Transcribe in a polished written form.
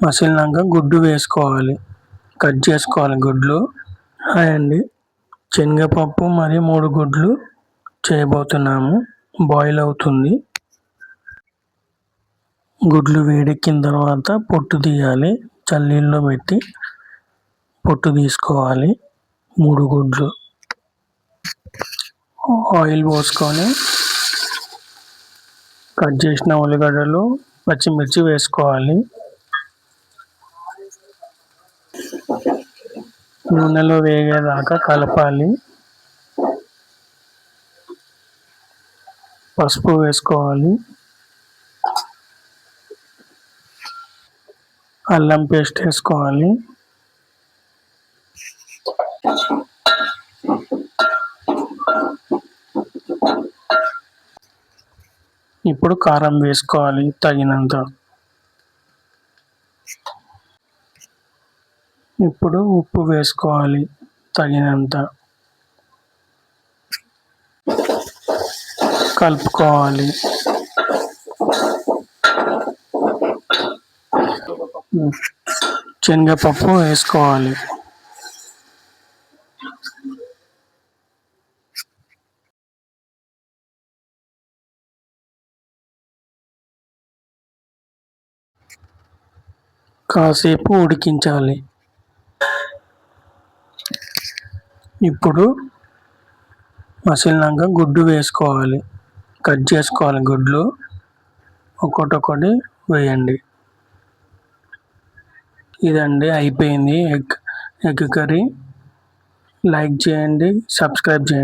మసిలినాక గుడ్డు వేసుకోవాలి, కట్ చేసుకోవాలి గుడ్లు. హాయ్ అండి, శనగపప్పు మరియు 3 గుడ్లు చేయబోతున్నాము. బాయిల్ అవుతుంది. గుడ్లు వేడెక్కిన తర్వాత పొట్టు తీయాలి. చల్లీల్లో పెట్టి పొట్టు తీసుకోవాలి. 3 గుడ్లు. ఆయిల్ పోసుకొని కట్ చేసిన ఉల్లిగడ్డలు, పచ్చిమిర్చి వేసుకోవాలి. నూనెలో వేగేదాకా కలపాలి. పసుపు వేసుకోవాలి. అల్లం పేస్ట్ వేసుకోవాలి. ఇప్పుడు కారం వేసుకోవాలి తగినంత. ఇప్పుడు ఉప్పు వేసుకోవాలి తగినంత. కలుపుకోవాలి. శనగపప్పు వేసుకోవాలి. కాసేపు ఉడికించాలి. ఇప్పుడు మసిలినాక గుడ్డు వేసుకోవాలి, కట్ చేసుకోవాలి గుడ్లు. ఒక్కొక్కటి వేయండి. ఇదండి, అయిపోయింది ఎగ్ కర్రీ. లైక్ చేయండి, సబ్స్క్రైబ్ చేయండి.